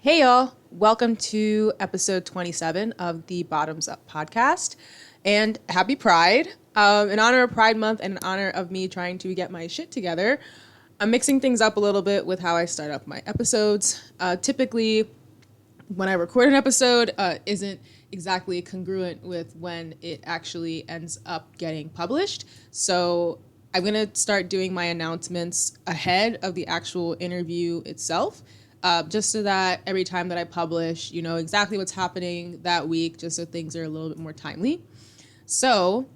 Hey y'all, welcome to episode 27 of the Bottoms Up podcast, and happy Pride. In honor of Pride Month and in honor of me trying to get my shit together, I'm mixing things up a little bit with how I start up my episodes. Typically, when I record an episode, isn't exactly congruent with when it actually ends up getting published. So I'm going to start doing my announcements ahead of the actual interview itself. Just so that every time that I publish, you know exactly what's happening that week, just so things are a little bit more timely. So,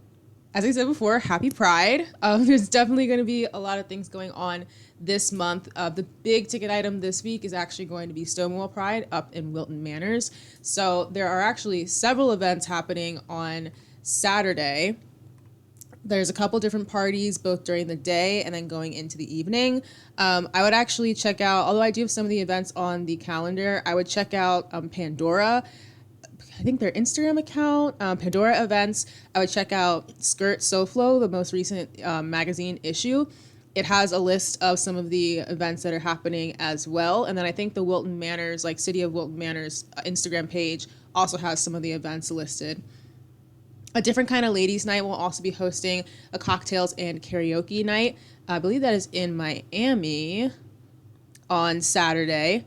as I said before, happy Pride. There's definitely going to be a lot of things going on this month. The big ticket item this week is actually going to be Stonewall Pride up in Wilton Manors. So there are actually several events happening on Saturday. There's a couple different parties, both during the day and then going into the evening. I would actually check out, although I do have some of the events on the calendar, I would check out Pandora. I think their Instagram account, Pandora Events. I would check out Skirt SoFlo, the most recent magazine issue. It has a list of some of the events that are happening as well. And then I think the Wilton Manors, like City of Wilton Manors Instagram page also has some of the events listed. A different kind of ladies' night will also be hosting a cocktails and karaoke night. I believe that is in Miami on Saturday.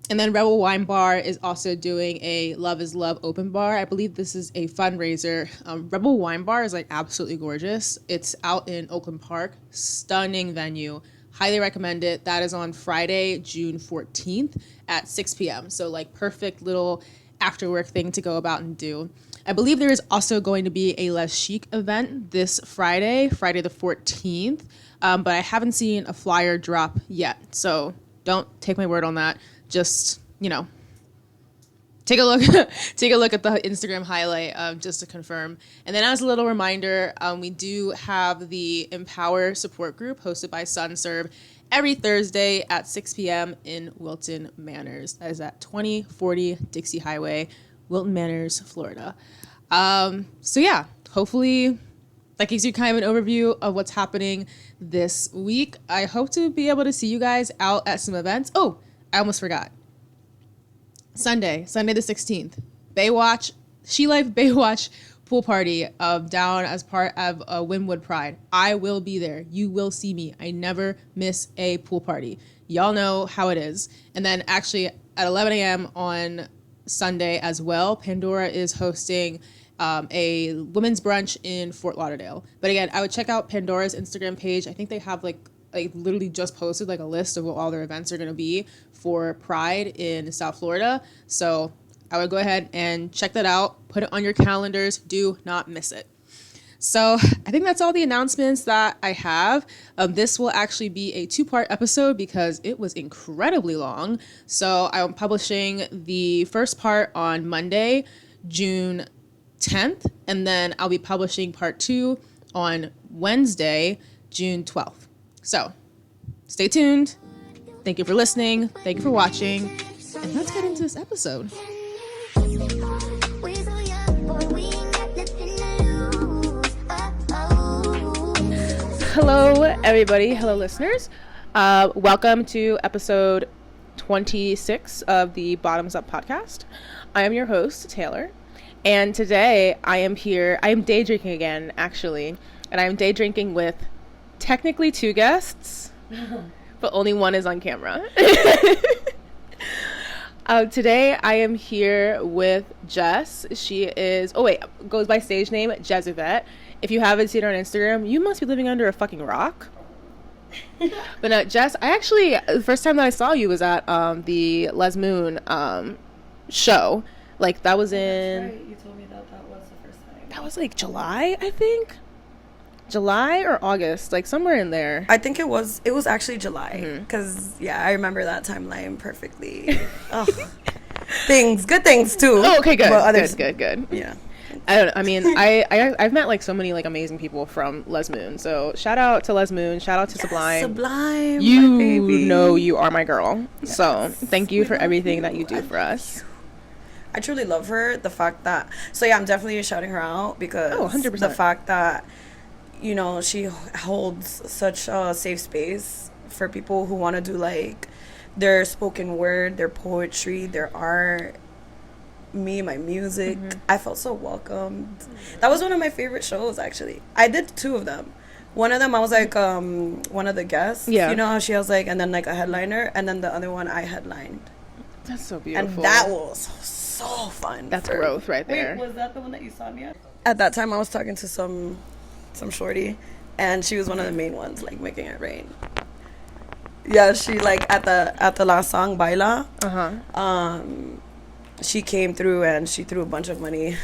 And then Rebel Wine Bar is also doing a Love is Love open bar. I believe this is a fundraiser. Rebel Wine Bar is like absolutely gorgeous. It's out in Oakland Park. Stunning venue. Highly recommend it. That is on Friday, June 14th at 6 p.m. So like perfect little after work thing to go about and do. I believe there is also going to be a Les Chic event this Friday the 14th, but I haven't seen a flyer drop yet. So don't take my word on that. Just, take a look at the Instagram highlight just to confirm. And then as a little reminder, we do have the Empower support group hosted by SunServe every Thursday at 6 p.m. in Wilton Manors. That is at 2040 Dixie Highway, Wilton Manors, Florida. So yeah, hopefully that gives you kind of an overview of what's happening this week. I hope to be able to see you guys out at some events. Oh, I almost forgot. Sunday the 16th, She Life Baywatch pool party down as part of Wynwood Pride. I will be there. You will see me. I never miss a pool party. Y'all know how it is. And then actually at 11 a.m. on Sunday as well, Pandora is hosting a women's brunch in Fort Lauderdale. But again, I would check out Pandora's Instagram page. I think they have like literally just posted like a list of what all their events are going to be for Pride in South Florida. So I would go ahead and check that out. Put it on your calendars. Do not miss it. So I think that's all the announcements that I have. This will actually be a 2-part episode because it was incredibly long. So I'm publishing the first part on Monday, June 10th, and then I'll be publishing part 2 on Wednesday, June 12th. So stay tuned. Thank you for listening. Thank you for watching. And let's get into this episode. Hello, everybody. Hello, listeners. Welcome to episode 26 of the Bottoms Up podcast. I am your host, Taylor. And today I am day drinking again, actually. And I'm day drinking with technically 2 guests, but only one is on camera. Today I am here with Jess. She goes by stage name Jezzivette. If you haven't seen her on Instagram, you must be living under a fucking rock. But Jess, the first time that I saw you was at the Les Moon show. Like that was in... That's right. You told me that was the first time. That was like July, I think. July or August, like somewhere in there. I think it was actually July, because I remember that timeline perfectly. Good things too. Oh, okay, good. But others, Good. Yeah. I don't know. I mean, I've met like so many like amazing people from Les Moon. So shout out to Les Moon. Shout out to Sublime. Sublime. You my baby. know you are my girl. Yes. So thank you for everything that you do for us. I truly love her. The fact that I'm definitely shouting her out because 100%. The fact that she holds such a safe space for people who want to do like their spoken word, their poetry, their art, me, my music. I felt so welcomed. That was one of my favorite shows, actually. I did 2 of them. One of them, I was like one of the guests. Yeah. You know how she has like, and then like a headliner, and then the other one I headlined. That's so beautiful. And that was so fun. That's growth right there. Wait, was that the one that you saw me at? At that time, I was talking to some shorty, and she was one of the main ones, like making it rain. Yeah, she like at the last song, Baila. She came through and she threw a bunch of money.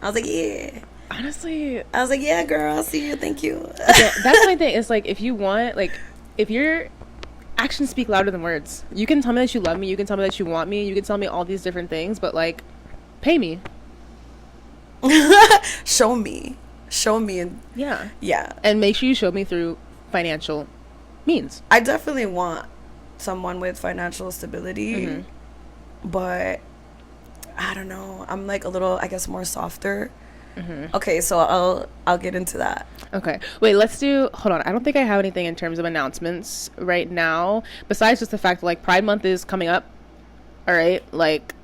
I was like, yeah. Honestly, I was like, yeah, girl, I'll see you. Thank you. Okay, that's my thing. It's like, if you want, like, if your actions speak louder than words, you can tell me that you love me, you can tell me that you want me, you can tell me all these different things, but like, pay me. Show me, and yeah, and make sure you show me through financial means. I definitely want someone with financial stability, but I don't know, I'm like a little, I guess, more softer. Okay, so I'll get into that. Okay, wait, hold on, I don't think I have anything in terms of announcements right now, besides just the fact that like Pride Month is coming up. All right, like,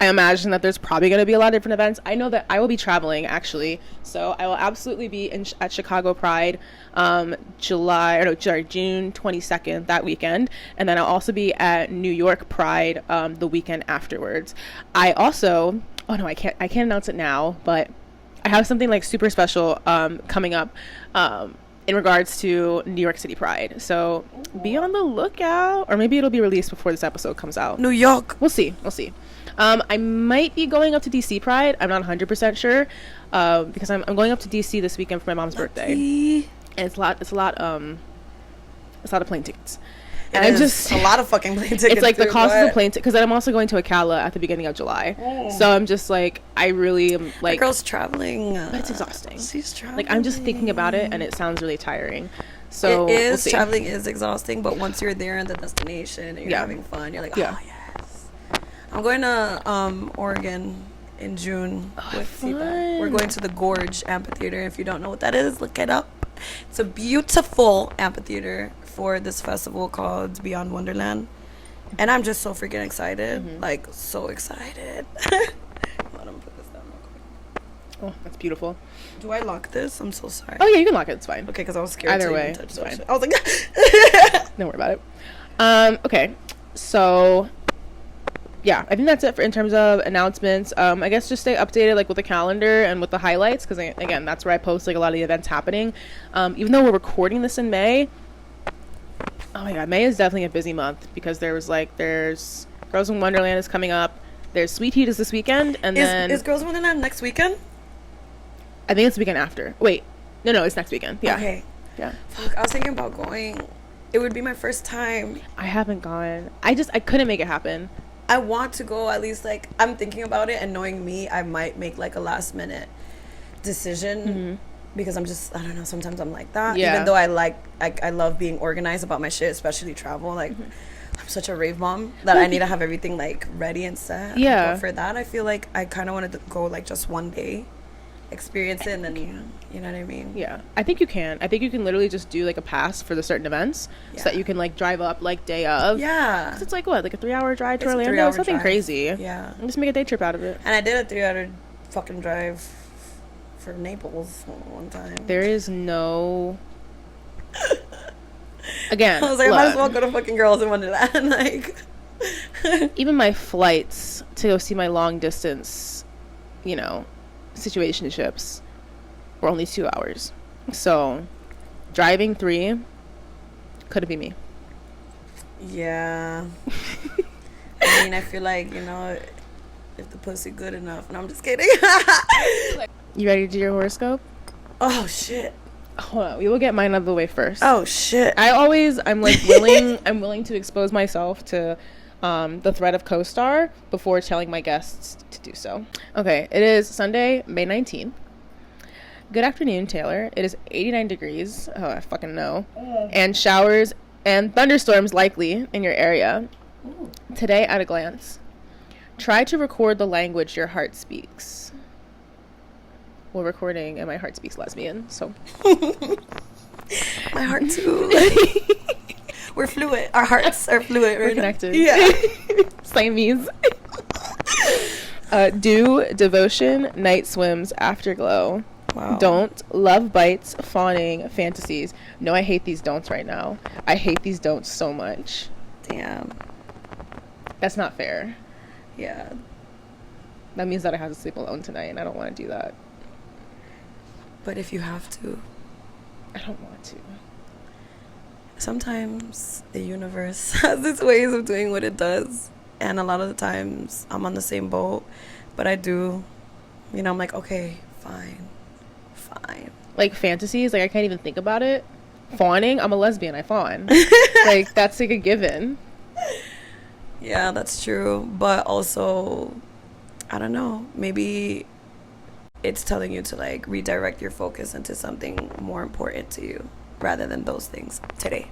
I imagine that there's probably going to be a lot of different events. I know that I will be traveling, actually. So I will absolutely be at Chicago Pride June 22nd, that weekend. And then I'll also be at New York Pride the weekend afterwards. I also, I can't announce it now, but I have something like super special coming up in regards to New York City Pride. So be on the lookout. Or maybe it'll be released before this episode comes out. New York. We'll see. I might be going up to DC Pride. I'm not 100% sure because I'm going up to DC this weekend for my mom's birthday, and it's a lot of plane tickets. And I'm just a lot of fucking plane tickets. It's like the cost of the plane ticket, because I'm also going to Ocala at the beginning of July. So I'm just like, I really am like, the girl's traveling, but it's exhausting. She's traveling. Like, I'm just thinking about it, and it sounds really tiring. So it is. We'll traveling is exhausting, but once you're there in the destination and you're having fun, you're like, oh yes. I'm going to Oregon in June with Siba. We're going to the Gorge Amphitheater. If you don't know what that is, look it up. It's a beautiful amphitheater for this festival called Beyond Wonderland. And I'm just so freaking excited. Like, so excited. Hold on, put this down real quick. Oh, that's beautiful. Do I lock this? I'm so sorry. Oh, yeah, you can lock it. It's fine. Okay, because I was scared. Either way, it's fine. I was like, don't worry about it. Okay, so yeah, I think that's it in terms of announcements. I guess just stay updated like with the calendar and with the highlights, because again, that's where I post like a lot of the events happening. Even though we're recording this in May, oh my god, May is definitely a busy month, because there's Girls in Wonderland is coming up, there's Sweet Heat is this weekend, and then is Girls in Wonderland next weekend? I think it's the weekend after. Wait, no, it's next weekend. Yeah. Okay. Yeah. Fuck, I was thinking about going. It would be my first time. I haven't gone. I couldn't make it happen. I want to go, at least, like, I'm thinking about it, and knowing me, I might make like a last minute decision, because I'm just, I don't know, sometimes I'm like that. Even though I love being organized about my shit, especially travel. Like, I'm such a rave mom that I need to have everything like ready and set. Yeah. But for that, I feel like I kind of wanted to go like just one day, experience it, and then you know what I mean. Yeah, I think you can literally just do like a pass for the certain events, so that you can like drive up like day of. Yeah, because it's like what, like a 3-hour drive to it's Orlando. It's nothing crazy. Yeah, and just make a day trip out of it. And I did a 3-hour fucking drive for Naples one time. There is no again, I was like, I might as well go to fucking Girls in Wonderland. Like, even my flights to go see my long distance, situationships were only 2 hours. So driving 3 couldn't be me. Yeah. I mean, I feel like, if the pussy good enough. And I'm just kidding. You ready to do your horoscope? Oh shit. Hold on, we will get mine out of the way first. Oh shit. I'm willing to expose myself to the threat of co-star before telling my guests to do so. Okay, it is Sunday, May 19th. Good afternoon, Taylor. It is 89 degrees. Oh, I fucking know. And showers and thunderstorms likely in your area. Today, at a glance, try to record the language your heart speaks. Well, recording and my heart speaks lesbian, so. My heart too. We're fluid. Our hearts are fluid. We're connected. Yeah. Siamese. Do devotion, night swims, afterglow. Wow. Don't love bites, fawning, fantasies. No, I hate these don'ts right now. I hate these don'ts so much. Damn. That's not fair. Yeah. That means that I have to sleep alone tonight, and I don't want to do that. But if you have to, I don't want to. Sometimes the universe has its ways of doing what it does. And a lot of the times I'm on the same boat. But I do, I'm like, okay, fine. Like fantasies, like I can't even think about it. Fawning, I'm a lesbian, I fawn. Like, that's like a given. Yeah, that's true. But also, I don't know, maybe it's telling you to like redirect your focus into something more important to you rather than those things today.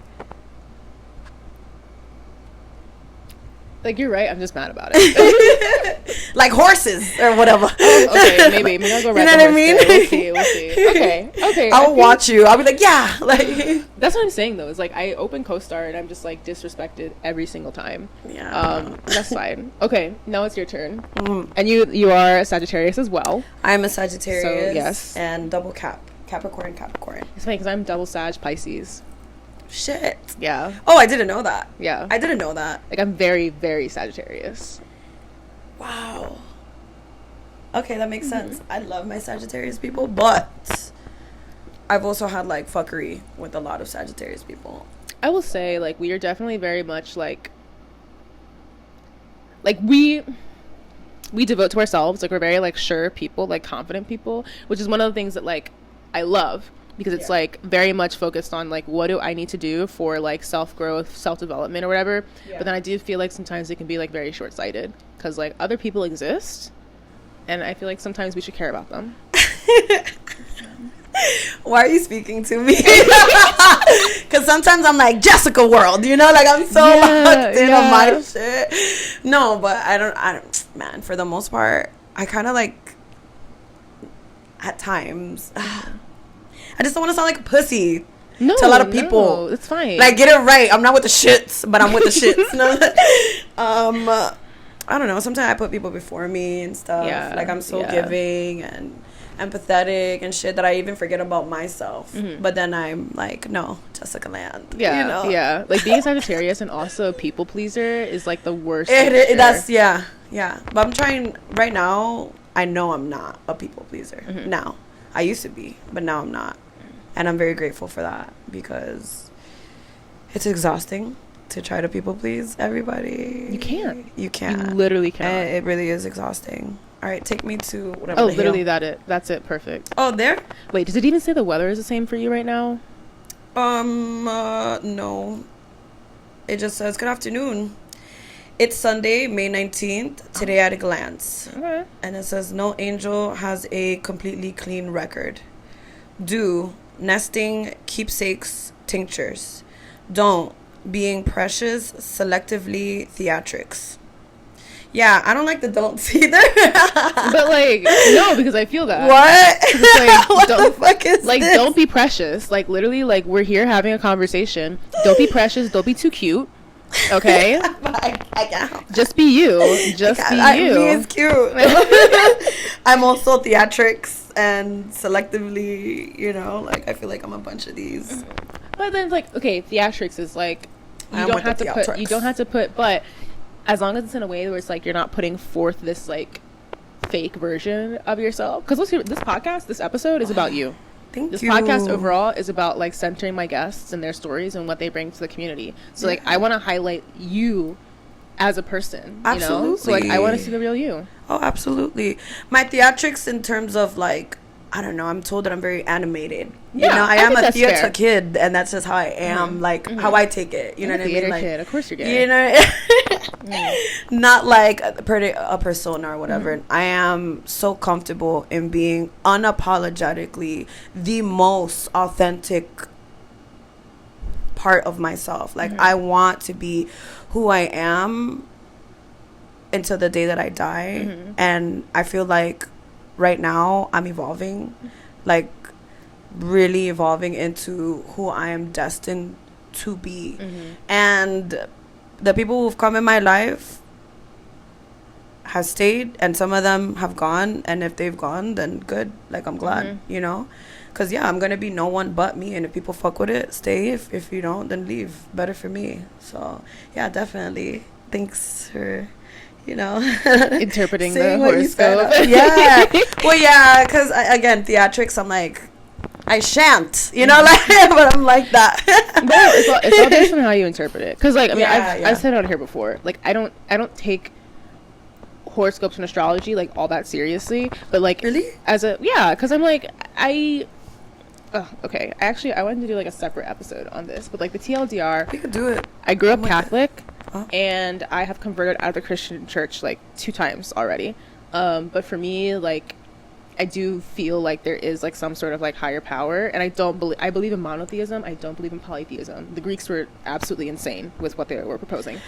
Like, you're right, I'm just mad about it. Like horses or whatever. Oh, okay, maybe I'll go ride the horse. I mean? We'll see. Okay. I'll watch you. I'll be like, yeah. Like, that's what I'm saying, though. Is like, I open CoStar and I'm just like disrespected every single time. Yeah. That's fine. Okay, now it's your turn. Mm-hmm. And you are a Sagittarius as well. I'm a Sagittarius. So, yes. And double Capricorn. It's funny because I'm double Sag Pisces. Shit. Yeah. Oh, I didn't know that. Yeah. I didn't know that. Like, I'm very, very Sagittarius. Wow. Okay, that makes sense. I love my Sagittarius people, but I've also had, like, fuckery with a lot of Sagittarius people. I will say, like, we are definitely very much, like we devote to ourselves. Like, we're very, like, sure people, like, confident people, which is one of the things that, like, I love. Because it's, like, very much focused on, like, what do I need to do for, like, self-growth, self-development or whatever. Yeah. But then I do feel like sometimes it can be, like, very short-sighted. Because, like, other people exist. And I feel like sometimes we should care about them. Why are you speaking to me? Because sometimes I'm like, Jessica World, like, I'm so locked in on my shit. No, but I don't, man, for the most part, I kind of, like, at times... I just don't want to sound like a pussy to a lot of people. No, it's fine. Like, get it right. I'm not with the shits, but I'm with the shits. I don't know. Sometimes I put people before me and stuff. Yeah, like, I'm so giving and empathetic and shit that I even forget about myself. Mm-hmm. But then I'm like, no, Jessica Land. Yeah, yeah. Like, being a Sagittarius and also a people pleaser is, like, the worst. That's, yeah. But I'm trying, right now, I know I'm not a people pleaser. Mm-hmm. Now. I used to be, but now I'm not. And I'm very grateful for that because it's exhausting to try to people please everybody. You can't. You can't. You literally can't. And it really is exhausting. All right, take me to whatever. Oh, literally that's it. Perfect. Oh, there? Wait, does it even say the weather is the same for you right now? No. It just says good afternoon. It's Sunday, May 19th, today at a glance. Okay. And it says, no angel has a completely clean record. Do, nesting, keepsakes, tinctures. Don't, being precious, selectively, theatrics. Yeah, I don't like the don'ts either. But, like, no, because I feel that. What? It's like, what the fuck is like, this? Don't be precious. Like, literally, like, we're here having a conversation. Don't be precious. Don't be too cute. Okay? I can't. Just be you. Just be you. Me is cute. I'm also theatrics and selectively, like, I feel like I'm a bunch of these. But then it's like, okay, theatrics is like, you don't have to put, but as long as it's in a way where it's like you're not putting forth this, like, fake version of yourself. Because this episode is about you. This podcast overall is about, like, centering my guests and their stories and what they bring to the community. So, like, I want to highlight you as a person. Absolutely. So, like, I want to see the real you. Oh, absolutely. My theatrics in terms of, like, I don't know, I'm told that I'm very animated. Yeah, I am a theater kid, and that's just how I am, how I take it. You know what I mean? Theater like, kid, of course you're gay. Not like a persona or whatever. I am so comfortable in being unapologetically the most authentic part of myself. Like, I want to be who I am until the day that I die. And I feel like right now I'm evolving, like, really evolving into who I am destined to be. And the people who've come in my life have stayed, and some of them have gone, and if they've gone, then good. Like, I'm glad, you know, because I'm gonna be no one but me, and if people fuck with it, stay. If you don't, then leave. Better for me. So definitely thanks for interpreting the horoscope. Well, because again, theatrics, I'm like, I shan't, but I'm like that. No, it's all based on how you interpret it. Because, like, I mean, I've said it on here before. Like, I don't take horoscopes and astrology like all that seriously. But, like, really, because I'm like, okay. Actually, I wanted to do like a separate episode on this, but like the TLDR, we could do it. I grew up Catholic, and I have converted out of the Christian church like 2 times already. But for me, like, I do feel like there is like some sort of like higher power, and I believe in monotheism. I don't believe in polytheism. The Greeks were absolutely insane with what they were proposing.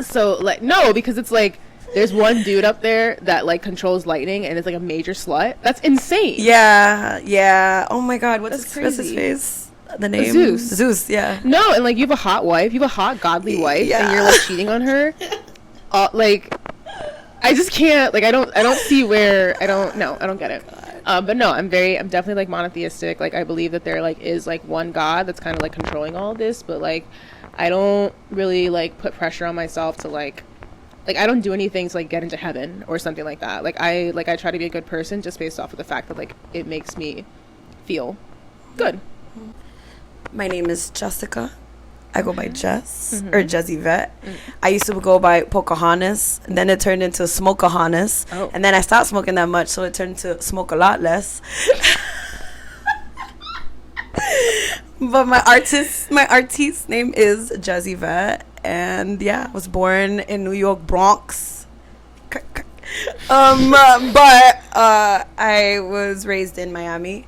So like, no, because it's like, there's one dude up there that like controls lightning and is like a major slut. That's insane. Yeah. Oh my God, what's his face? The name? Zeus. Yeah. No, and like, you have a hot wife, you have a hot godly wife, and you're like cheating on her. Like, I just can't. Like, I don't see where. I don't get it. But no, I'm definitely like monotheistic. Like, I believe that there like is like one God that's kind of like controlling all of this. But like, I don't really like put pressure on myself to like I don't do anything to like get into heaven or something like that. Like, I try to be a good person just based off of the fact that like it makes me feel good. My name is Jessica. I go by Jess or Jezzivette. I used to go by Pocahontas, and then it turned into Smokeahontas. And then I stopped smoking that much, so it turned to smoke a lot less. But my artist name is Jezzivette, and I was born in New York, Bronx. But I was raised in Miami,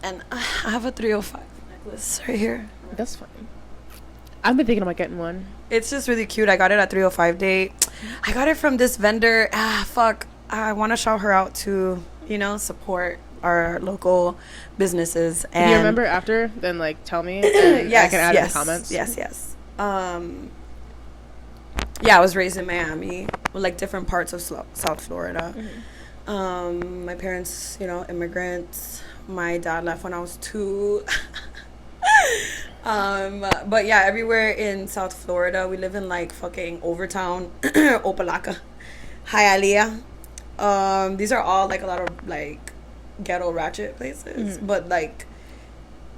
and I have a 305 necklace right here. That's fine. I've been thinking about getting one. It's just really cute. I got it at 305 Day. I got it from this vendor. I want to shout her out to, support our local businesses. And if you remember after, then like tell me. And I can add in the comments. Yes. I was raised in Miami, like different parts of South Florida. My parents, immigrants. My dad left when I was 2. But everywhere in South Florida, we live in like fucking Overtown, Opelika, Hialeah. These are all like a lot of like ghetto ratchet places, but like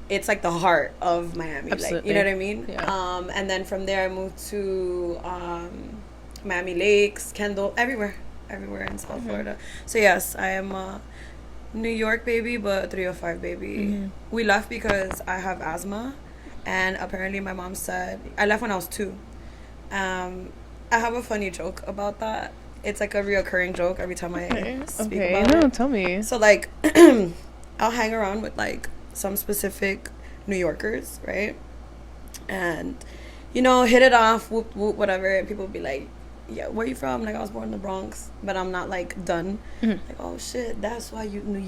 it's like the heart of Miami. Absolutely. Like, you know what I mean? Yeah. And then from there I moved to Miami Lakes, Kendall, everywhere in South Florida. So yes, I am a New York baby, but 305 baby. We left because I have asthma. And apparently my mom said, I left when I was 2. I have a funny joke about that. It's like a reoccurring joke every time I speak about it. Tell me. So like, I'll hang around with like some specific New Yorkers, right? And, hit it off, whoop, whoop, whatever. And people will be like, yeah, where you from? Like, I was born in the Bronx, but I'm not like done. Like, oh shit, that's why you New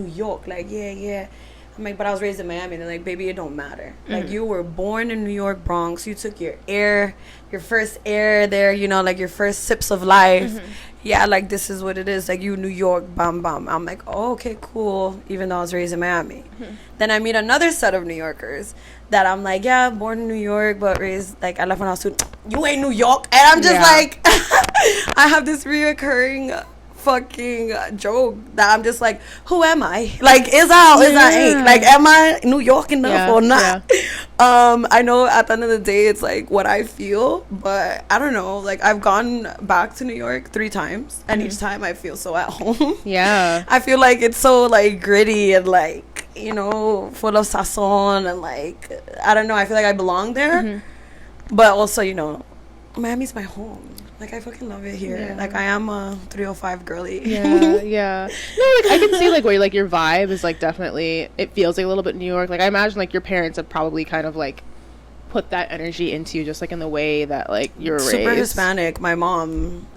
York. Like, yeah. I'm like, but I was raised in Miami. And they're like, baby, it don't matter. Like, you were born in New York, Bronx. You took your first air there, like your first sips of life. Yeah, like, this is what it is. Like, you New York, bam, bam. I'm like, oh, okay, cool. Even though I was raised in Miami. Then I meet another set of New Yorkers that I'm like, yeah, born in New York, but raised, like, I left when I was 2. You ain't New York. And I'm just like, I have this reoccurring fucking joke that I'm just like, who am I? Like, is I ain't? Like, am I New York enough or not? I know at the end of the day it's like what I feel, but I don't know. Like, I've gone back to New York 3 times, and each time I feel so at home. I feel like it's so like gritty and like, full of sazon, and like, I don't know, I feel like I belong there. But also, Miami's my home. Like, I fucking love it here. Yeah. Like, I am a 305 girly. Yeah. No, like, I can see, like, where, like, your vibe is, like, definitely, it feels, like, a little bit New York. Like, I imagine, like, your parents have probably kind of, like, put that energy into you just, like, in the way that, like, you're raised. Super Hispanic. My mom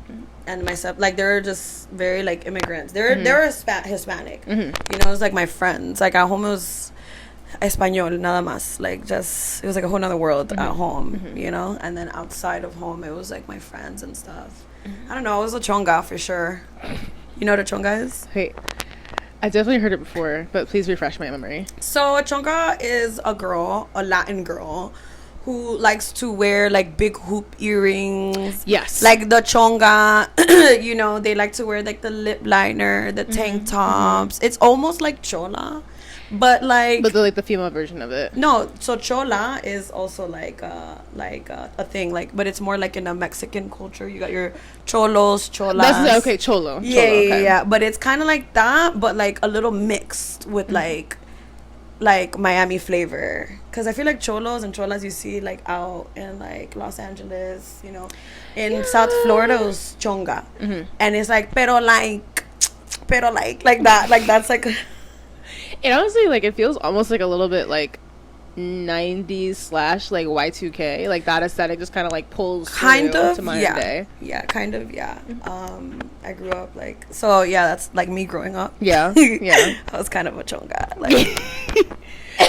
and my step, like, they're just very, like, immigrants. They're Hispanic. It's like my friends. Like, at home, it was español nada más, like just it was like a whole nother world at home, you know, and then outside of home it was like my friends and stuff. I don't know, it was a chonga for sure. You know what a chonga is? Wait, I definitely heard it before, but please refresh my memory. So a chonga is a Latin girl who likes to wear like big hoop earrings. Yes. Like the chonga, you know, they like to wear like the lip liner, the tank tops. It's almost like chola, but like the female version of it. No, so chola is also like a thing, like, but it's more like in a Mexican culture. You got your cholos, cholas. That's okay, cholo. Yeah, okay. yeah. But it's kind of like that, but like a little mixed with like Miami flavor. Because I feel like cholos and cholas you see like out in like Los Angeles, you know, in South Florida it was chonga, and it's like pero like that, like that's like. It honestly, like, it feels almost like a little bit like 90s / like Y2K, like that aesthetic just kind of like pulls kind of to modern day. Yeah, kind of, yeah. I grew up like, so yeah, that's like me growing up. Yeah. I was kind of a chonga, like.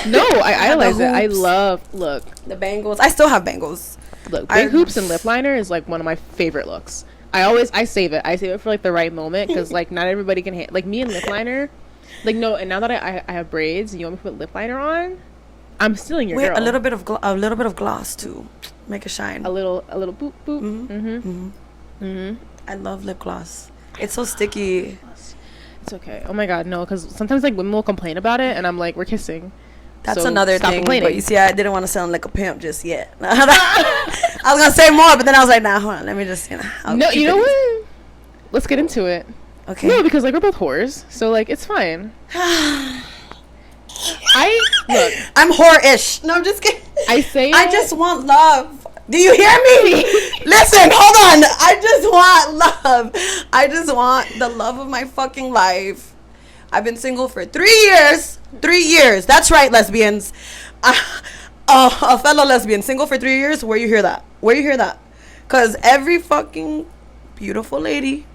No, I idolize it. I love the bangles. I still have bangles. Look, big hoops and lip liner is like one of my favorite looks. I save it for like the right moment, because like not everybody can like me and lip liner. Like, no, and now that I have braids, you want me to put lip liner on? I'm stealing your girl. A little bit of gloss too, make it shine. A little boop boop. I love lip gloss. It's so sticky. It's okay. Oh my god, no, because sometimes like women will complain about it, and I'm like, we're kissing. That's so another thing. Complaining. But you see, I didn't want to sound like a pimp just yet. I was gonna say more, but then I was like, nah, hold on, let me just, you know. No, you know what? Let's get into it. Okay. No, because like we're both whores, so like it's fine. I'm whore-ish. No, I'm just kidding. I just want love. Do you hear me? Listen, hold on. I just want love. I just want the love of my fucking life. I've been single for 3 years. 3 years. That's right, lesbians. A fellow lesbian, single for 3 years. Where you hear that? Because every fucking beautiful lady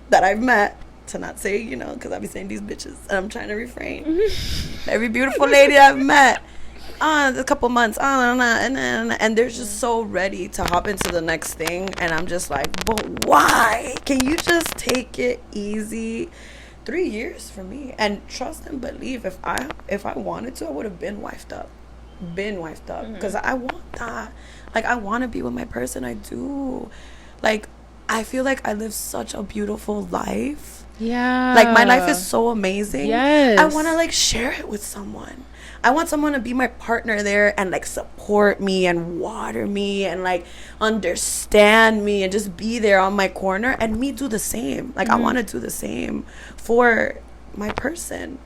that I've met, to not say, you know, because I be saying these bitches, and I'm trying to refrain. Every beautiful lady I've met, a couple months, and they're just so ready to hop into the next thing, and I'm just like, but why? Can you just take it easy? 3 years for me, and trust and believe, if I wanted to, I would have been wifed up, because I want that. Like, I want to be with my person. I do. Like, I feel like I live such a beautiful life. Yeah. Like, my life is so amazing. Yes. I want to, like, share it with someone. I want someone to be my partner there and, like, support me and water me and, like, understand me and just be there on my corner, and me do the same. Like, I want to do the same for my person.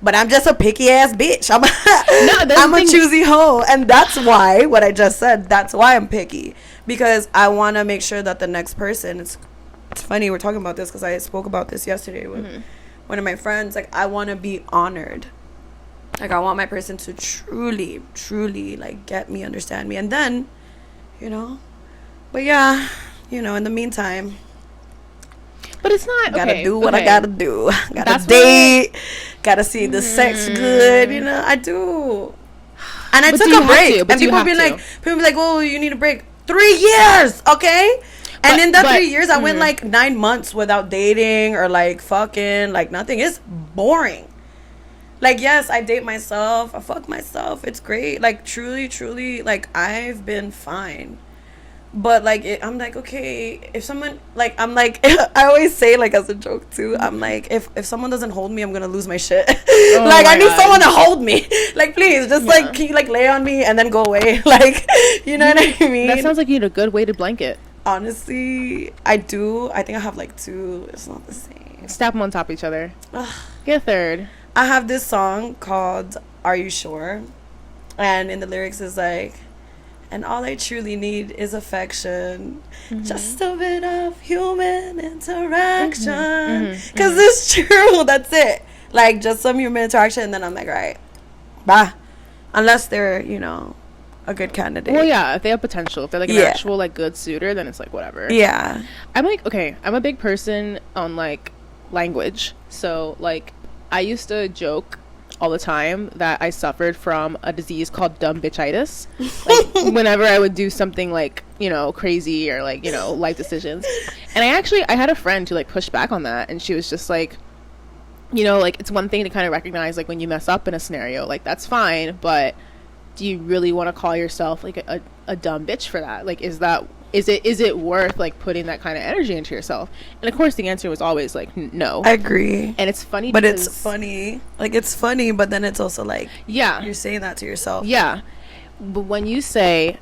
But I'm just a picky ass bitch. I'm a choosy hoe. And that's why, what I just said, that's why I'm picky. Because I want to make sure that the next person, it's funny we're talking about this because I spoke about this yesterday with one of my friends. Like, I want to be honored. Like, I want my person to truly, truly, like, get me, understand me. And then, you know, but yeah, you know, in the meantime. But it's not, gotta do what I gotta do. Gotta date. Gotta see the sex good. You know, I do. And I took a break. And people be like, oh, you need a break. 3 years, okay? And in that 3 years, I went like 9 months without dating or like fucking, like nothing. It's boring. Like, yes, I date myself. I fuck myself. It's great. Like, truly, truly, like, I've been fine. But, like, I'm like, okay, if someone, like, I'm like, I always say, like, as a joke, too, I'm like, if someone doesn't hold me, I'm gonna lose my shit. Oh like, I need someone to hold me. Like, please, just, like, can you, like, lay on me and then go away? Like, you know what I mean? That sounds like you need a good weighted blanket. Honestly, I do. I think I have, like, 2. It's not the same. Stack them on top of each other. Get a third. I have this song called Are You Sure? And in the lyrics is, like, and all I truly need is affection. Just a bit of human interaction. Because it's true. That's it. Like, just some human interaction. And then I'm like, all right, bye. Unless they're, you know, a good candidate. Well, yeah, if they have potential. If they're, like, an actual, like, good suitor, then it's, like, whatever. Yeah. I'm, like, okay, I'm a big person on, like, language. So, like, I used to joke all the time that I suffered from a disease called dumb bitchitis. Like, whenever I would do something like, you know, crazy or like, you know, life decisions. And I had a friend who like pushed back on that, and she was just like, you know, like, it's one thing to kind of recognize like when you mess up in a scenario, like that's fine, but do you really want to call yourself like a dumb bitch for that? Like, is it worth like putting that kind of energy into yourself? And of course the answer was always like no. I agree. And it's funny, but it's funny, like it's funny, but then it's also like, yeah, you're saying that to yourself. Yeah, but when you say,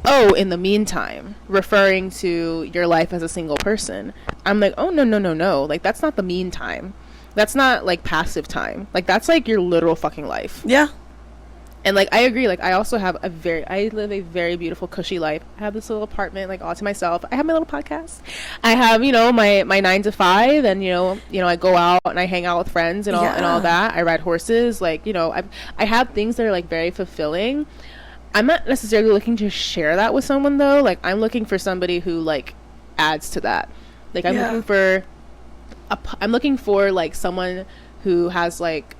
oh, in the meantime, referring to your life as a single person, I'm like, oh, no, like that's not the meantime. That's not like passive time. Like that's like your literal fucking life. Yeah. And like I agree, like I also have I live a very beautiful cushy life. I have this little apartment like all to myself. I have my little podcast. I have, you know, my 9 to 5, and you know I go out and I hang out with friends and all that. I ride horses, like, you know, I have things that are like very fulfilling. I'm not necessarily looking to share that with someone though. Like I'm looking for somebody who like adds to that. Like I'm looking for like someone who has like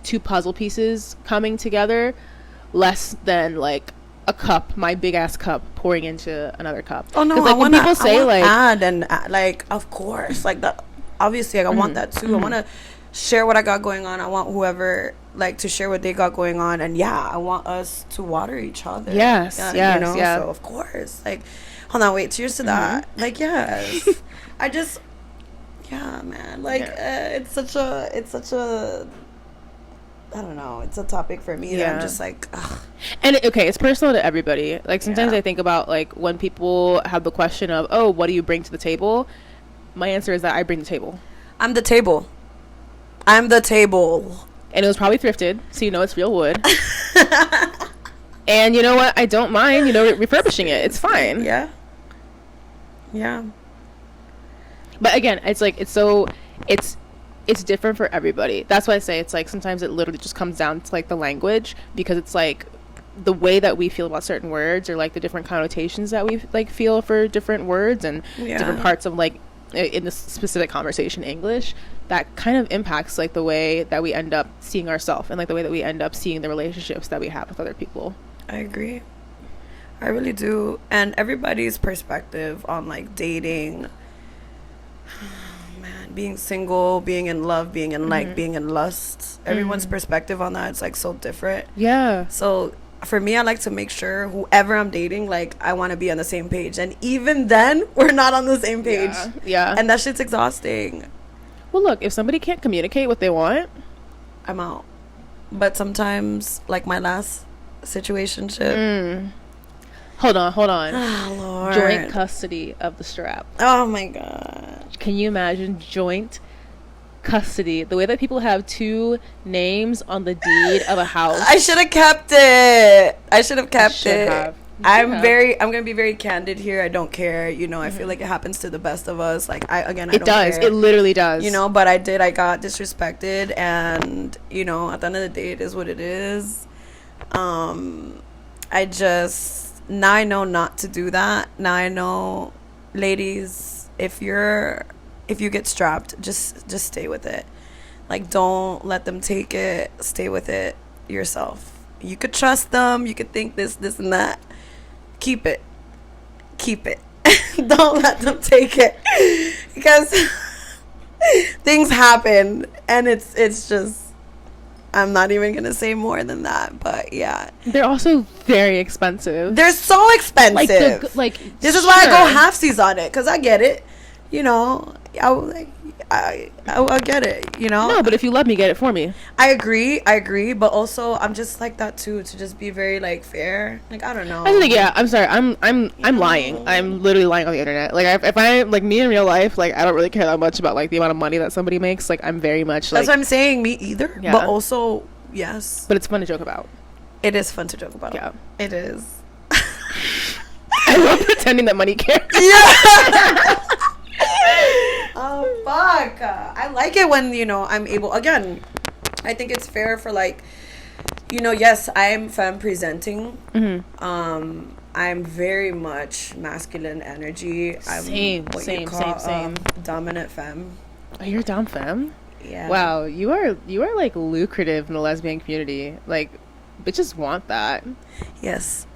2 puzzle pieces coming together, less than like a cup, my big ass cup pouring into another cup. Oh no, like, when people say like add and like, of course, like that, obviously, like, I want that too. I want to share what I got going on. I want whoever like to share what they got going on, and I want us to water each other. Yes, you know? So of course, like, hold on, wait, cheers to that. Like, yes. Man, like, it's such a I don't know, it's a topic for me that I'm just like, ugh. And it's personal to everybody. Like sometimes I think about like when people have the question of, oh, what do you bring to the table? My answer is that I bring the table. I'm the table. And it was probably thrifted, so you know it's real wood. And you know what, I don't mind, you know, refurbishing it. It's fine. Yeah. But again, it's like it's different for everybody. That's why I say it's like sometimes it literally just comes down to like the language, because it's like the way that we feel about certain words, or like the different connotations that we like feel for different words, and different parts of like in this specific conversation English, that kind of impacts like the way that we end up seeing ourselves, and like the way that we end up seeing the relationships that we have with other people. I agree. I really do. And everybody's perspective on like dating, being single, being in love, being in like being in lust, everyone's perspective on that, it's like so different. So for me, I like to make sure whoever I'm dating, like, I want to be on the same page, and even then we're not on the same page. And that shit's exhausting. Well, look, if somebody can't communicate what they want, I'm out. But sometimes, like my last situationship, hold on. Oh, Lord. Joint custody of the strap. Oh my god. Can you imagine joint custody? The way that people have 2 names on the deed of a house. I should have kept it. I'm gonna be very candid here. I don't care. You know, I feel like it happens to the best of us. Like, I don't care. It literally does. You know, but I got disrespected, and you know, at the end of the day, it is what it is. Now I know not to do that. Now I know, ladies, if you get strapped, just stay with it. Like, don't let them take it. Stay with it yourself. You could trust them. You could think this and that. Keep it. Don't let them take it, because things happen, and it's just, I'm not even gonna say more than that. But yeah, they're also very expensive. They're so expensive. This is why I go halfsies on it, because I get it. You know, I get it, you know. No, but if you love me, get it for me. I agree, but also I'm just like that too, to just be very like fair. Like, I don't know. I think, I'm sorry. I'm lying. I'm literally lying on the internet. Like, if I like me in real life, like, I don't really care that much about like the amount of money that somebody makes. Like, I'm very much like, that's what I'm saying. Me either. Yeah. But also, yes. But it's fun to joke about. It is fun to joke about. Yeah, it is. I love pretending that money cares. Yeah. Oh fuck! I like it when, you know, I'm able. Again, I think it's fair for, like, you know. Yes, I'm femme presenting. I'm very much masculine energy. I'm same. dominant femme. Oh, you're a dom femme? Yeah. Wow, you are like lucrative in the lesbian community. Like, bitches want that. Yes.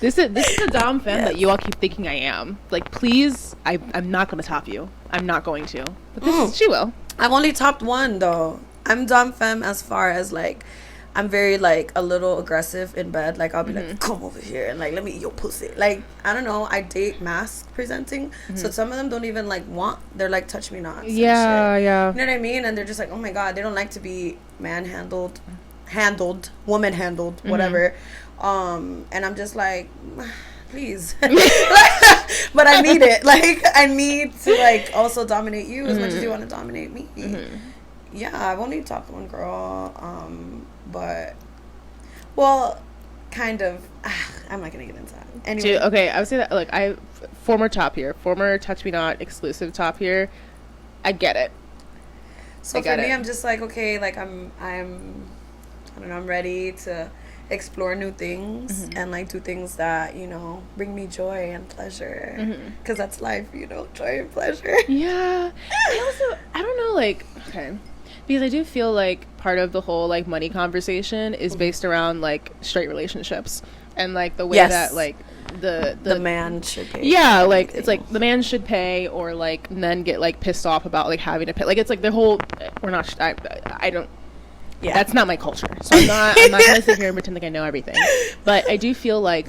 This is a dom femme that you all keep thinking I am. Like, please, I'm not going to top you. I'm not going to. But she will. I've only topped one, though. I'm dom femme as far as, like, I'm very, like, a little aggressive in bed. Like, I'll be like, come over here and, like, let me eat your pussy. Like, I don't know. I date mask presenting. So some of them don't even, like, want. They're like, touch me not. Yeah, yeah. You know what I mean? And they're just like, oh, my God. They don't like to be woman-handled, whatever. And I'm just like, please. But I need it. Like, I need to, like, also dominate you as much as you want to dominate me. Yeah, I've only talked to one girl. But, well, kind of. I'm not going to get into that. Anyway. Dude, okay, I would say that, like, former top here. Former touch me not exclusive top here. I get it. So for me, I'm just like, okay, like, I don't know, I'm ready to explore new things and like do things that, you know, bring me joy and pleasure, because that's life, you know, joy and pleasure. Yeah. I don't know, like, okay, because I do feel like part of the whole like money conversation is based around like straight relationships and like the way that like the man should pay. Yeah, like it's like the man should pay, or like men get like pissed off about like having to pay. Like it's like the whole I don't. Yeah, that's not my culture. So I'm not gonna sit here and pretend like I know everything. But I do feel like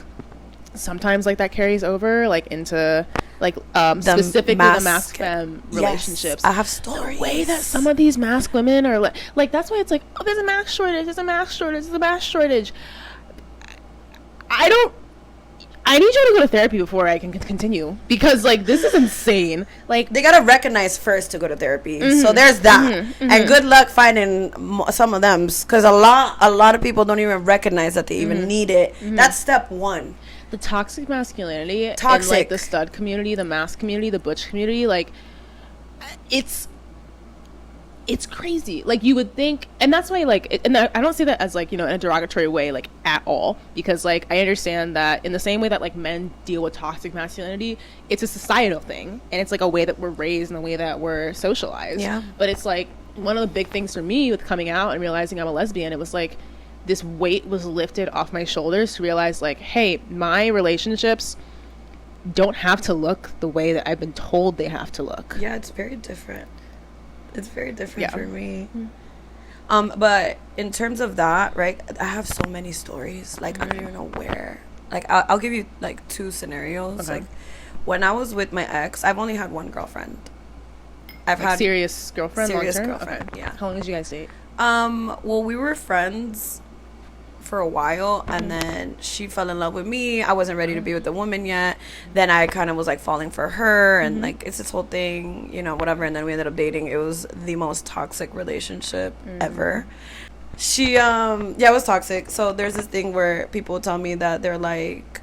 sometimes like that carries over like into like specifically the mask femme relationships. I have stories. The way that some of these mask women are like that's why it's like, oh, there's a mask shortage, there's a mask shortage. I need you to go to therapy before I can continue, because like this is insane. Like they gotta recognize first to go to therapy. So there's that, and good luck finding some of them, because a lot of people don't even recognize that they even need it. That's step one. The toxic masculinity in like the stud community, the mask community, the butch community, like it's crazy. Like you would think, and that's why like and I don't say that as like, you know, in a derogatory way like at all, because like I understand that in the same way that like men deal with toxic masculinity, it's a societal thing, and it's like a way that we're raised and the way that we're socialized. Yeah. But it's like one of the big things for me with coming out and realizing I'm a lesbian, it was like this weight was lifted off my shoulders to realize like, hey, my relationships don't have to look the way that I've been told they have to look. Yeah, it's very different. It's very different for me. But in terms of that, right, I have so many stories. Like, I don't even know where. Like, I'll give you, like, 2 scenarios. Okay. Like, when I was with my ex, I've only had one girlfriend. I've had... Serious girlfriend? Serious girlfriend, okay. Yeah. How long did you guys date? Well, we were friends for a while, and then she fell in love with me. I wasn't ready to be with the woman yet. Then I kind of was like falling for her, and like it's this whole thing, you know, whatever. And then we ended up dating. It was the most toxic relationship ever. She it was toxic. So there's this thing where people tell me that they're like,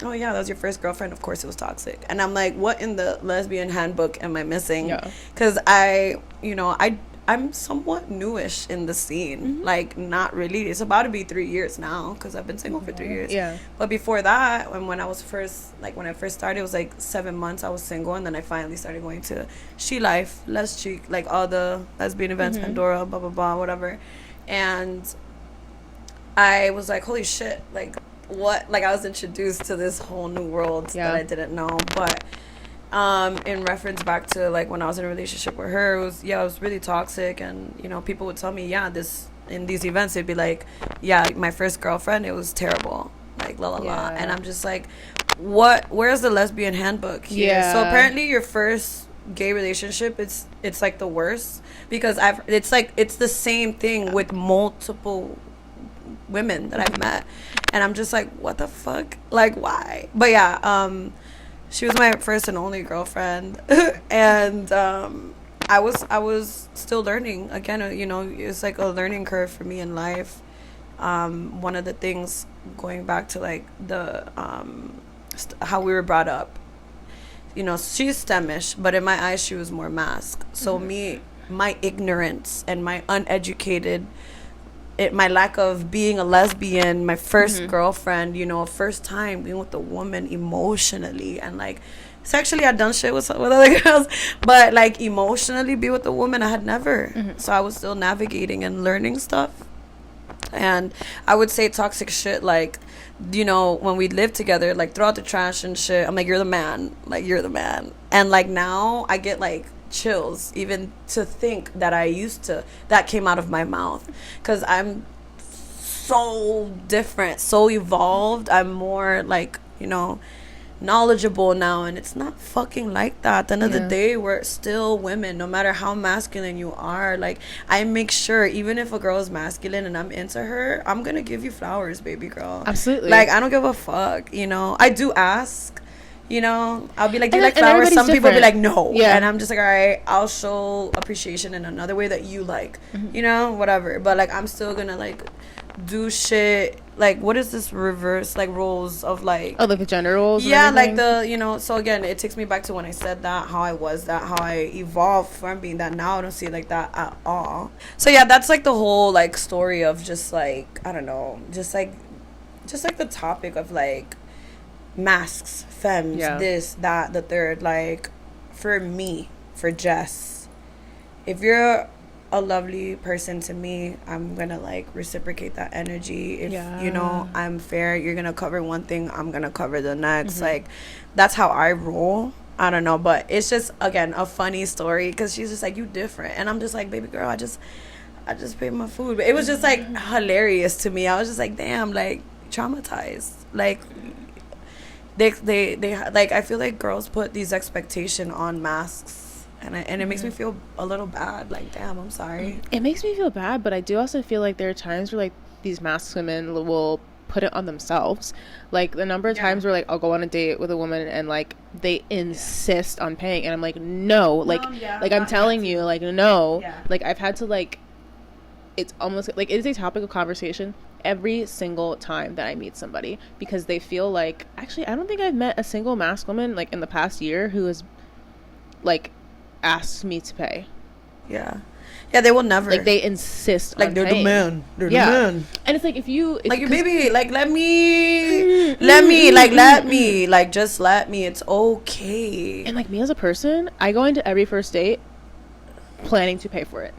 oh yeah, that was your first girlfriend, of course it was toxic. And I'm like, what in the lesbian handbook am I missing? Because I'm somewhat newish in the scene. Like, not really. It's about to be 3 years now, because I've been single for 3 years. Yeah. But before that, when I first started, it was like 7 months I was single, and then I finally started going to She Life, Les Cheek, like all the lesbian events, Pandora, blah, blah, blah, whatever. And I was like, holy shit, like, what? Like, I was introduced to this whole new world that I didn't know. But in reference back to like when I was in a relationship with her, it was really toxic, and you know, people would tell me in these events they'd be like, my first girlfriend, it was terrible, like la la la. And I'm just like, where's the lesbian handbook here? So apparently your first gay relationship, it's like the worst, because it's the same thing with multiple women that I've met, and I'm just like, what the fuck, like why? But she was my first and only girlfriend, and I was still learning. Again, you know, it's like a learning curve for me in life. One of the things, going back to like the how we were brought up, you know, she's STEMish, but in my eyes she was more mask. So my ignorance and my uneducated my lack of being a lesbian, my first girlfriend, you know, first time being with a woman emotionally, and like sexually I'd done shit with other girls, but like emotionally be with a woman I had never. So I was still navigating and learning stuff. And I would say toxic shit, like, you know, when we lived together, like throw out the trash and shit, I'm like, you're the man, like you're the man. And like now I get like chills even to think that that came out of my mouth, because I'm so different, so evolved. I'm more like, you know, knowledgeable now, and it's not fucking like that. At the end of the day, we're still women, no matter how masculine you are. Like, I make sure, even if a girl is masculine and I'm into her, I'm gonna give you flowers, baby girl. Absolutely. Like, I don't give a fuck, you know. I do ask, you know, I'll be like, do you like flowers? Some people be like, no. Yeah. And I'm just like, all right, I'll show appreciation in another way that you like, you know, whatever. But like, I'm still gonna like do shit. Like, what is this reverse, like, roles of, like... Oh, like the gender roles? Yeah, like the, you know... So, again, it takes me back to when I said that, how I was that, how I evolved from being that. Now I don't see it like that at all. So, yeah, that's, like, the whole, like, story of just, like, I don't know, just, like, the topic of, like, masks, femmes, this, that, the third. Like, for me, for Jess, if you're a lovely person to me, I'm gonna like reciprocate that energy. If you know I'm fair, you're gonna cover one thing, I'm gonna cover the next. Like, that's how I roll. I don't know, but it's just, again, a funny story, because she's just like, you different, and I'm just like, baby girl, I just paid my food. But it was just like hilarious to me. I was just like, damn, like, traumatized. Like, they like, I feel like girls put these expectation on masks. And it makes me feel a little bad. Like, damn, I'm sorry. It makes me feel bad, but I do also feel like there are times where, like, these masked women will put it on themselves. Like, the number of times where, like, I'll go on a date with a woman and, like, they insist on paying. And I'm like, no. Like, I'm telling you, like, no. Yeah. Like, I've had to, like, it's almost, like, it is a topic of conversation every single time that I meet somebody. Because they feel like, actually, I don't think I've met a single masked woman, like, in the past year who has, like, asked me to pay. Yeah, they will never. Like, they insist like on they're paying. The man. They're the man. And it's like, if you like, you baby, like, let me like, just let me. It's okay. And like, me as a person, I go into every first date planning to pay for it.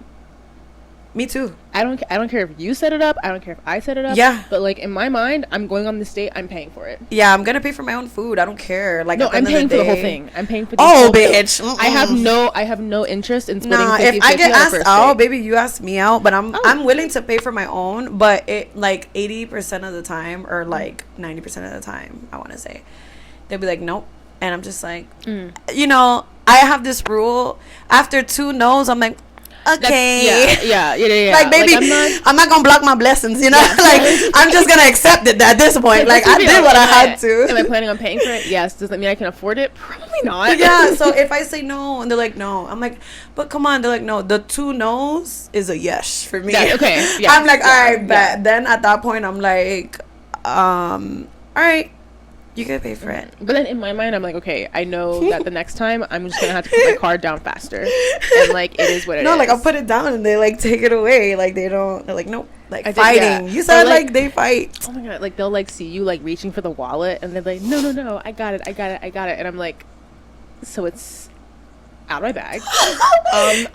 Me too. I don't care if you set it up. I don't care if I set it up. Yeah. But like, in my mind, I'm going on this date. I'm paying for it. Yeah, I'm gonna pay for my own food. I don't care. Like, no, I'm paying for the whole thing. I'm paying for the whole bitch. I have no interest in splitting 50-50 if I get asked out, baby, you ask me out. But I'm willing to pay for my own. But it, like, 80% of the time, or like 90% of the time, I want to say, they'll be like, nope. And I'm just like, you know, I have this rule. After 2 no's, I'm like, okay. Yeah. Like, baby, like, I'm not gonna block my blessings, you know. Like, I'm just gonna accept it at this point. Like, I did what I had to. Am I planning on paying for it? Yes. Does that mean I can afford it? Probably not. Yeah. So if I say no and they're like, no, I'm like, but come on. They're like, no. The 2 no's is a yes for me. Yeah, okay. Yeah. I'm like, all right, bet. Then at that point, I'm like, all right, you can pay for it. But then in my mind, I'm like, okay, I know that the next time I'm just gonna have to put my card down faster, and like, it is what it is. No, like, I'll put it down and they like take it away. Like, they're like, nope. Like, fighting. You said, like, they fight. Oh my god! Like, they'll like see you like reaching for the wallet, and they're like, no, I got it, and I'm like, so it's out of my bag.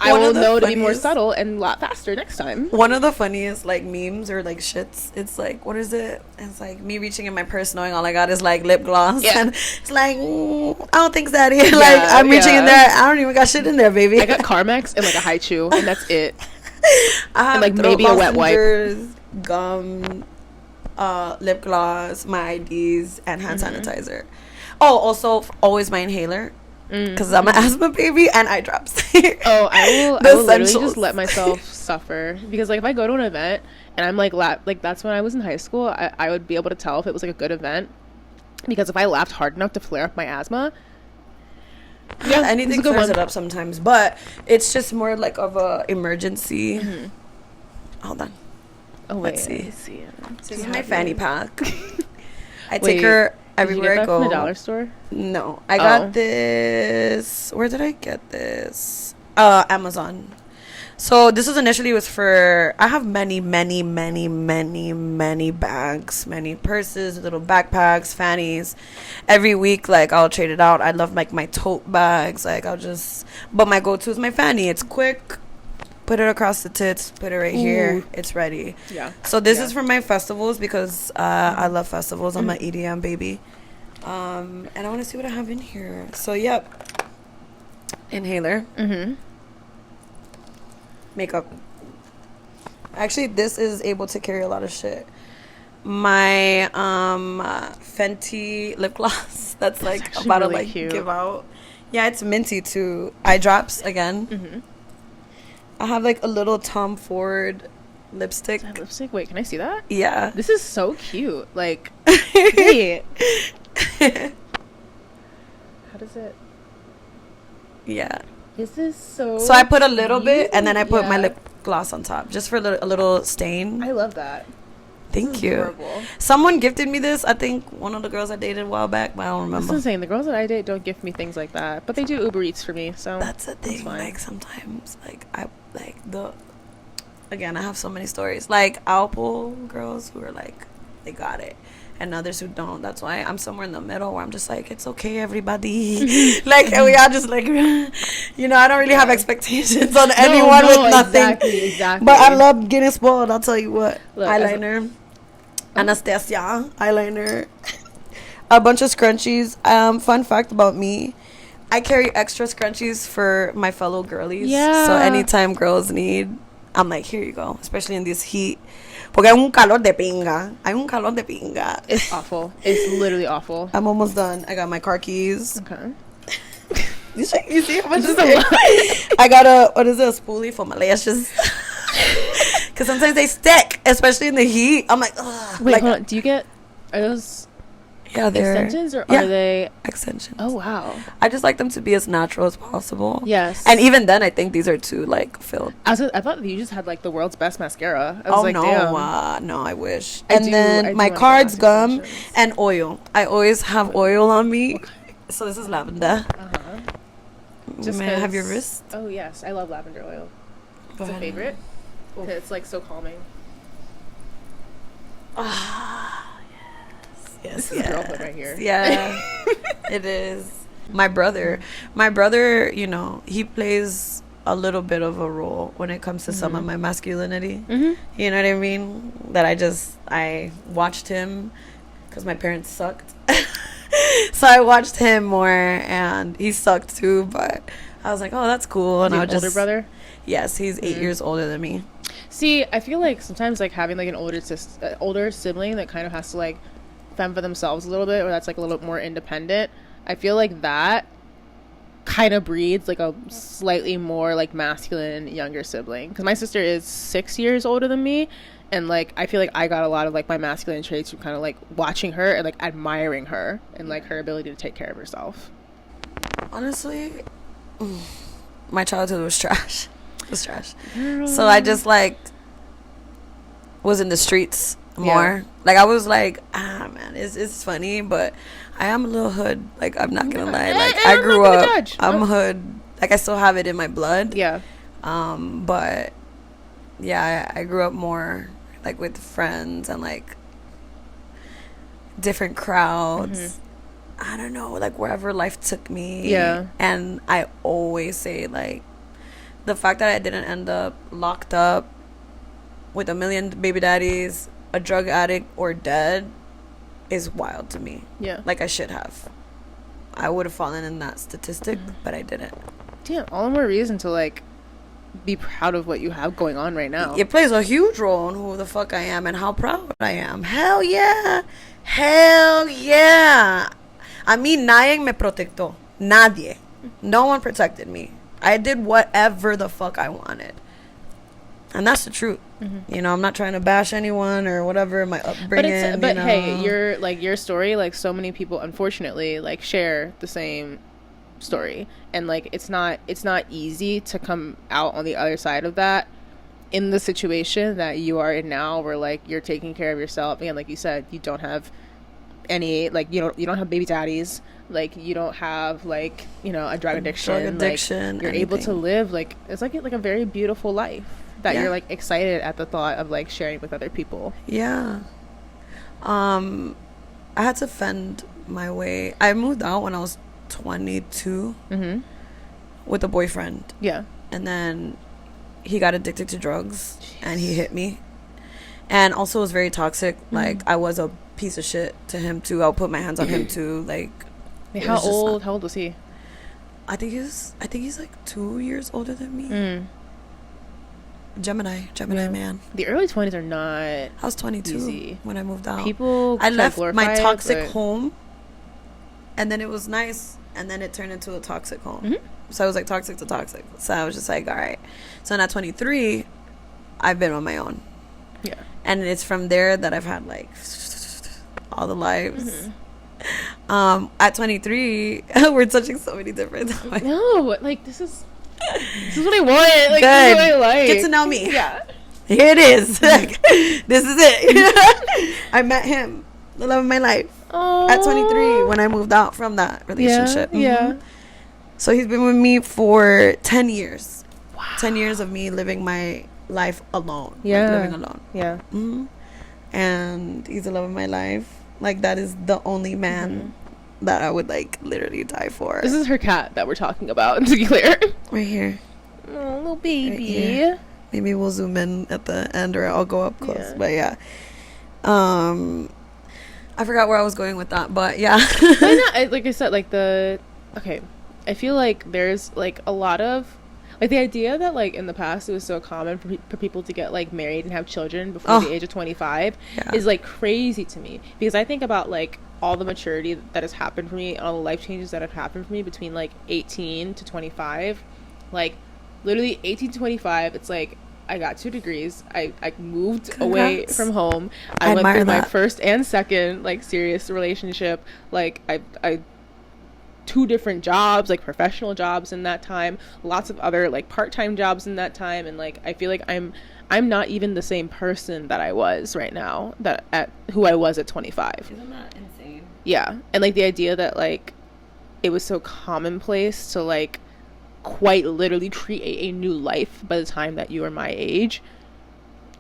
I will know to be more subtle and a lot faster next time. One of the funniest, like, memes or like shits, it's like, what is it? It's like me reaching in my purse knowing all I got is like lip gloss. Yeah. And it's like, I don't think Zaddy. Yeah, like, I'm reaching in there, I don't even got shit in there, baby. I got Carmex and like a high chew, and that's it. I have, and like, maybe a wet wipe, gum, lip gloss, my IDs, and hand sanitizer. Oh, also always my inhaler. Because I'm an asthma baby and eye drops. I will literally just let myself suffer, because like, if I go to an event and I'm like that's when I was in high school, I would be able to tell if it was like a good event, because if I laughed hard enough to flare up my asthma, anything flares it up sometimes, but it's just more like of a emergency. Hold on. Oh wait, let's see. This is my fanny pack. I take her everywhere I go. From the dollar store? No, I got this. Where did I get this? Amazon. So this was initially was for, I have many bags, many purses, little backpacks, fannies. Every week, like, I'll trade it out. I love like my tote bags. Like, but my go-to is my fanny. It's quick. Put it across the tits. Put it right here. It's ready. Yeah. So this is for my festivals because I love festivals. I'm an EDM baby. And I want to see what I have in here. So, yep. Inhaler. Makeup. Actually, this is able to carry a lot of shit. My Fenty lip gloss. That's like about to like cute. Give out. Yeah, it's minty too. Eye drops again. I have like a little Tom Ford lipstick. Is that lipstick? Wait, can I see that? Yeah. This is so cute. Like, wait. How does it? Yeah. This is so. So I put a little bit, and then I put my lip gloss on top, just for a little stain. I love that. Thank you. Adorable. Someone gifted me this. I think one of the girls I dated a while back, but I don't remember. That's insane. The girls that I date don't gift me things like that, but they do Uber Eats for me. So that's the thing. Like sometimes, like again, I have so many stories. Like I'll pull girls who are like they got it, and others who don't. That's why I'm somewhere in the middle where I'm just like, it's okay, everybody. Like, and we all just like, you know, I don't really have expectations on anyone with nothing. Exactly. But I love getting spoiled. I'll tell you what. Look, eyeliner, Anastasia eyeliner, a bunch of scrunchies. Fun fact about me, I carry extra scrunchies for my fellow girlies. Yeah. So anytime girls need, I'm like, here you go. Especially in this heat. Porque hay un calor de pinga. It's awful. It's literally awful. I'm almost done. I got my car keys. Okay. You see how much is it? I got a spoolie for my lashes. Because sometimes they stick, especially in the heat. I'm like, ugh. Wait, like, hold on. Do you get, are those they're extensions or are they extensions? Oh, wow. I just like them to be as natural as possible. Yes. And even then, I think these are too like filled. I thought you just had like the world's best mascara. I was like, no, damn. no, I wish. Then my cards gum and oil. I always have oil on me. Okay. So this is lavender. Just may I have your wrist? Oh yes, I love lavender oil. It's a favorite. It's like so calming. Yes, this is girlhood right here. Yeah, it is. My brother, you know, he plays a little bit of a role when it comes to some of my masculinity. You know what I mean? That I watched him because my parents sucked. So I watched him more, and he sucked too. But I was like, oh, that's cool. And I was older brother. Yes, he's 8 years older than me. See, I feel like sometimes like having like an older sibling that kind of has to like fend for themselves a little bit, or that's like a little bit more independent. I feel like that kind of breeds like a slightly more like masculine younger sibling, because my sister is 6 years older than me, and like I feel like I got a lot of like my masculine traits from kind of like watching her and like admiring her and like her ability to take care of herself. Honestly, my childhood was trash. It was trash. So I just like was in the streets more. Like I was like, man, it's funny, but I am a little hood. Like I'm not gonna lie. Like I grew up. I'm hood. Like I still have it in my blood. Yeah. But yeah, I grew up more like with friends and like different crowds. I don't know, like wherever life took me. Yeah. And I always say like the fact that I didn't end up locked up with a million baby daddies, a drug addict, or dead is wild to me. Yeah. Like I should have. I would have fallen in that statistic, but I didn't. Damn, all the more reason to like be proud of what you have going on right now. It plays a huge role in who the fuck I am and how proud I am. Hell yeah. Hell yeah. A mí nadie me protectó. Nadie. No one protected me. I did whatever the fuck I wanted. And that's the truth. You know, I'm not trying to bash anyone or whatever, my upbringing. But hey, you're like your story, like so many people unfortunately like share the same story, and like it's not easy to come out on the other side of that in the situation that you are in now, where like you're taking care of yourself, and like you said, you don't have any, like, you don't have baby daddies, like, you don't have, like, you know, a drug addiction, like, you're able to live, like, it's like a very beautiful life that you're, like, excited at the thought of, like, sharing with other people. Yeah. I had to fend my way. I moved out when I was 22 with a boyfriend. Yeah. And then he got addicted to drugs. Jeez. And he hit me. And also was very toxic. Like, I was a piece of shit to him too. I'll put my hands on him too. Like, how old was he? I think he's like 2 years older than me. Gemini man. The early 20s are not I was 22 easy. When I moved out. I left my toxic home, and then it was nice, and then it turned into a toxic home. So I was like toxic to toxic. So I was just like, all right. So now at 23, I've been on my own. Yeah. And it's from there that I've had like all the lives. At 23, we're touching so many different topics. No, like, this is what I want. Like, this is what I like. Get to know me. Yeah. Here it is. This is it. I met him, the love of my life. Aww. At 23 when I moved out from that relationship. Yeah. So he's been with me for 10 years. Wow. 10 years of me living my life alone. Yeah. Like, living alone. Yeah. And he's the love of my life. Like, that is the only man that I would, like, literally die for. This is her cat that we're talking about, to be clear. Right here. Oh, little baby. Right, maybe we'll zoom in at the end, or I'll go up close. Yeah. But yeah. I forgot where I was going with that, but yeah. Why not? Like I said, like okay, I feel like there's, like, a lot of, like, the idea that, like, in the past it was so common for people to get, like, married and have children before the age of 25 is, like, crazy to me, because I think about, like, all the maturity that has happened for me, all the life changes that have happened for me between, like, 18 to 25. Like, literally 18 to 25, it's like I got 2 degrees, I moved away from home, I went through my first and second, like, serious relationship, like, I 2 different jobs, like, professional jobs in that time, lots of other, like, part-time jobs in that time, and, like, I feel like I'm not even the same person that I was right now, who I was at 25. Isn't that insane? Yeah. And, like, the idea that, like, it was so commonplace to, like, quite literally create a new life by the time that you were my age,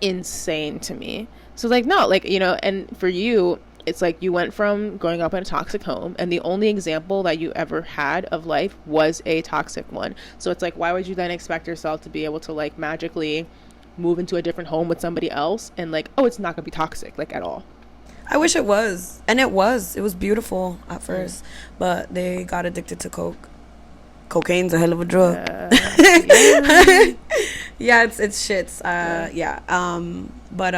insane to me. So, like, no, like, you know, and for you, it's like you went from growing up in a toxic home, and the only example that you ever had of life was a toxic one. So it's like, why would you then expect yourself to be able to, like, magically move into a different home with somebody else and, like, oh, it's not gonna be toxic, like, at all? I wish it was. And it was beautiful at first, but they got addicted to coke. Cocaine's a hell of a drug. Yeah, it's shits. But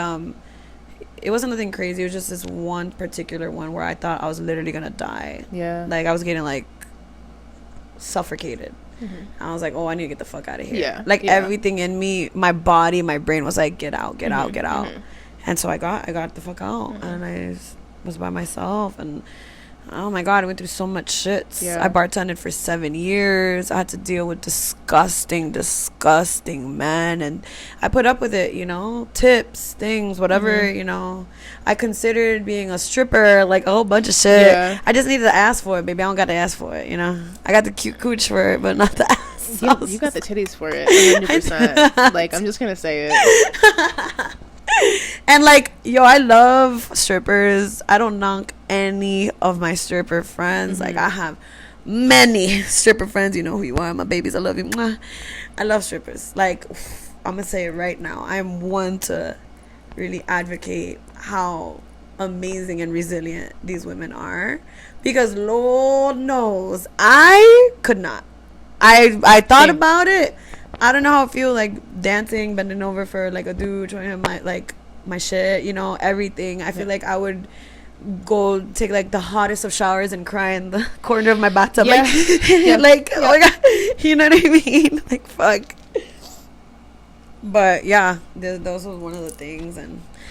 it wasn't nothing crazy. It was just this one particular one where I thought I was literally gonna die. Yeah. Like, I was getting, like, suffocated. I was like, oh, I need to get the fuck out of here. Yeah. Like, everything in me, my body, my brain was like, get out, get out, get out. And so I got the fuck out, and I was by myself, and oh my god, I went through so much shit. I bartended for 7 years. I had to deal with disgusting men, and I put up with it, you know, tips, things, whatever, you know. I considered being a stripper, like, a whole bunch of shit. I just needed to ask for it, baby. I don't got to ask for it, you know. I got the cute cooch for it, but not the ass. You got the titties for it, 100%. Like, I'm just gonna say it. And, like, yo, I love strippers. I don't knock any of my stripper friends. Like, I have many stripper friends. You know who you are, my babies. I love you. Mwah. I love strippers. Like, I'm gonna say it right now, I'm one to really advocate how amazing and resilient these women are, because Lord knows I could not. I thought about it. I don't know how I feel, like, dancing, bending over for, like, a dude, showing him my shit, you know, everything. I feel like I would go take, like, the hottest of showers and cry in the corner of my bathtub. Like, like, oh my god, you know what I mean? Like, fuck. But yeah, those was one of the things. And